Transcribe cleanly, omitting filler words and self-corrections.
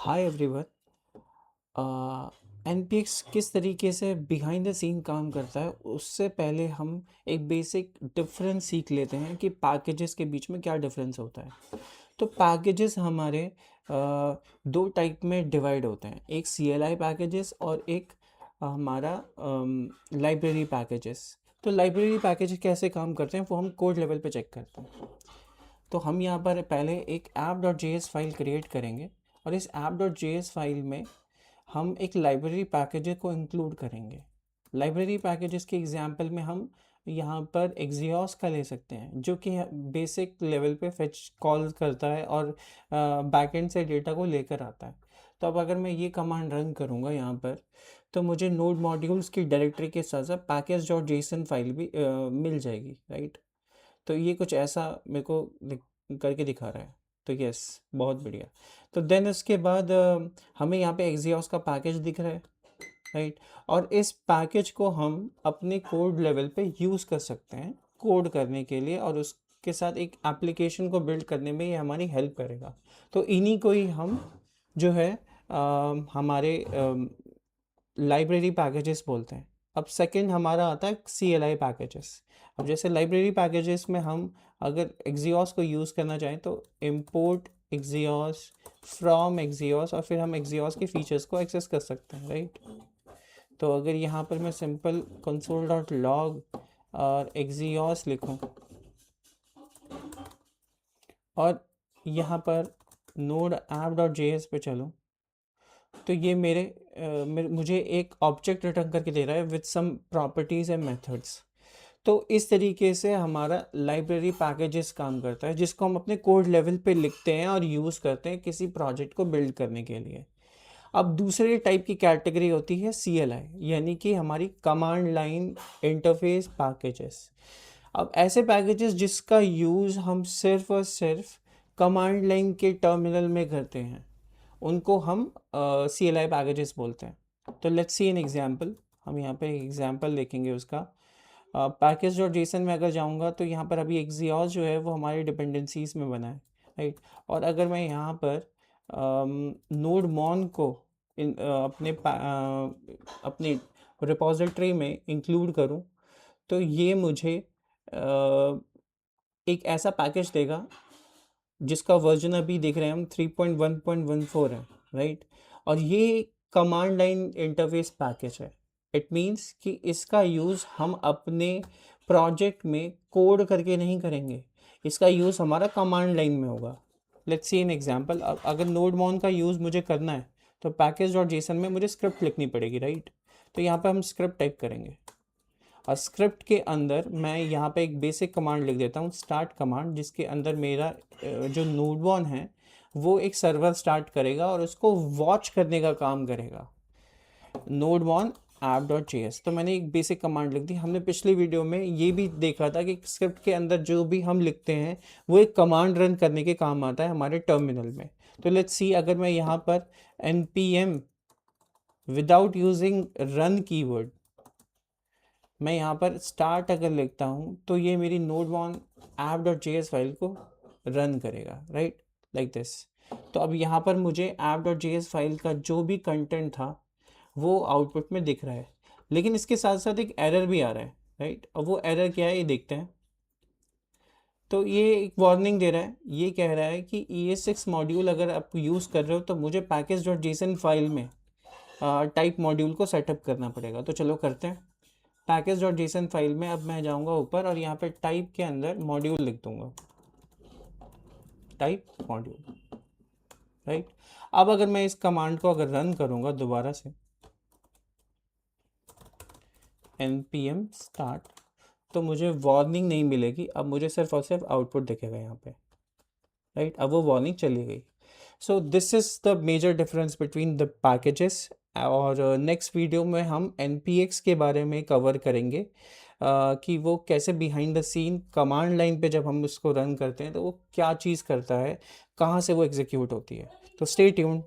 Hi everyone. NPX किस तरीके से बिहाइंड द सीन काम करता है उससे पहले हम एक बेसिक डिफरेंस सीख लेते हैं कि पैकेजेस के बीच में क्या डिफरेंस होता है। तो पैकेजेस हमारे दो टाइप में डिवाइड होते हैं, एक सीएलआई पैकेजेस और एक हमारा लाइब्रेरी पैकेजेस। तो लाइब्रेरी पैकेज कैसे काम करते हैं वो हम कोड लेवल पे चेक करते हैं। तो हम यहाँ पर पहले एक app.js फाइल क्रिएट करेंगे और इस app.js फाइल में हम एक लाइब्रेरी पैकेज को इंक्लूड करेंगे। लाइब्रेरी पैकेजेस के एग्जांपल में हम यहाँ पर एक्सियोस का ले सकते हैं, जो कि बेसिक लेवल पे फेच कॉल करता है और बैकएंड से डेटा को लेकर आता है। तो अब अगर मैं ये कमांड रन करूँगा यहाँ पर, तो मुझे नोड मॉड्यूल्स की डायरेक्टरी के साथ साथ पैकेज.json फाइल भी मिल जाएगी, राइट। तो ये कुछ ऐसा मेरे को करके दिखा रहा है। तो यस, बहुत बढ़िया। तो देन उसके बाद हमें यहाँ पे एक्सियोस का पैकेज दिख रहा है, राइट। और इस पैकेज को हम अपने कोड लेवल पे यूज़ कर सकते हैं कोड करने के लिए, और उसके साथ एक एप्लीकेशन को बिल्ड करने में ये हमारी हेल्प करेगा। तो इन्हीं को ही हम जो है हमारे लाइब्रेरी पैकेजेस बोलते हैं। अब सेकंड हमारा आता है CLI पैकेजेस। अब जैसे लाइब्रेरी पैकेजेस में हम अगर एक्सियोस को यूज़ करना चाहें तो इंपोर्ट एक्सियोस फ्रॉम एक्सियोस, और फिर हम एक्सियोस के फीचर्स को एक्सेस कर सकते हैं, राइट। तो अगर यहाँ पर मैं सिंपल console.log और एक्सियोस लिखूँ और यहाँ पर नोड app.js पे चलूँ, तो ये मुझे एक ऑब्जेक्ट रिटर्न करके दे रहा है with some properties and methods. तो इस तरीके से हमारा लाइब्रेरी पैकेजेस काम करता है, जिसको हम अपने कोड लेवल पे लिखते हैं और यूज़ करते हैं किसी प्रोजेक्ट को बिल्ड करने के लिए। अब दूसरे टाइप की कैटेगरी होती है CLI, यानी कि हमारी कमांड लाइन इंटरफेस पैकेजेस। अब ऐसे पैकेजेस जिसका यूज़ हम सिर्फ और सिर्फ कमांड लाइन के टर्मिनल में करते हैं, उनको हम CLI पैकेजेस बोलते हैं। तो लेट्स सी एन एग्जांपल। हम यहाँ पे एक एग्जांपल देखेंगे उसका। पैकेज.json में अगर जाऊँगा तो यहाँ पर अभी एक्सियोस जो है वो हमारी डिपेंडेंसीज में बना है, राइट। और अगर मैं यहाँ पर नोड मॉन को अपनी रिपोजिटरी में इंक्लूड करूँ, तो ये मुझे एक ऐसा पैकेज देगा जिसका वर्जन अभी देख रहे हैं हम 3.1.14 है, राइट। और ये कमांड लाइन इंटरफेस पैकेज है। इट मीन्स कि इसका यूज़ हम अपने प्रोजेक्ट में कोड करके नहीं करेंगे, इसका यूज़ हमारा कमांड लाइन में होगा। Let's see an example. अगर नोड मॉन का यूज़ मुझे करना है तो पैकेज.json में मुझे स्क्रिप्ट लिखनी पड़ेगी, राइट। तो यहाँ पे हम स्क्रिप्ट टाइप करेंगे और स्क्रिप्ट के अंदर मैं यहाँ पे एक बेसिक कमांड लिख देता हूँ, स्टार्ट कमांड, जिसके अंदर मेरा जो नोडवन है वो एक सर्वर स्टार्ट करेगा और उसको वॉच करने का काम करेगा, नोडवन app.js। तो मैंने एक बेसिक कमांड लिख दी। हमने पिछली वीडियो में ये भी देखा था कि स्क्रिप्ट के अंदर जो भी हम लिखते हैं वो एक कमांड रन करने के काम आता है हमारे टर्मिनल में। तो लेट्स सी, अगर मैं यहाँ पर npm without using run keyword मैं यहाँ पर स्टार्ट अगर लिखता हूँ तो ये मेरी नोडवन app.js फाइल को रन करेगा, राइट, लाइक दिस। तो अब यहाँ पर मुझे app.js फाइल का जो भी कंटेंट था वो आउटपुट में दिख रहा है, लेकिन इसके साथ साथ एक एरर भी आ रहा है, राइट। अब वो एरर क्या है ये देखते हैं। तो ये एक वार्निंग दे रहा है, ये कह रहा है कि ES6 मॉड्यूल अगर आप यूज़ कर रहे हो तो मुझे पैकेज.json फाइल में टाइप मॉड्यूल को सेटअप करना पड़ेगा। तो चलो करते हैं। पैकेज.json फाइल में अब मैं जाऊंगा ऊपर और यहाँ पे टाइप के अंदर मॉड्यूल लिख दूंगा, टाइप मॉड्यूल, राइट। अब अगर मैं इस कमांड को अगर रन करूंगा दोबारा से, npm start, तो मुझे वार्निंग नहीं मिलेगी, अब मुझे सिर्फ और सिर्फ आउटपुट दिखेगा यहाँ पे, राइट। अब वो वार्निंग चली गई। So this is the major difference between the packages. और नेक्स्ट वीडियो में हम npx के बारे में कवर करेंगे कि वो कैसे behind the scene command line पे जब हम उसको रन करते हैं तो वो क्या चीज़ करता है, कहाँ से वो एग्जीक्यूट होती है। तो स्टे ट्यून्ड।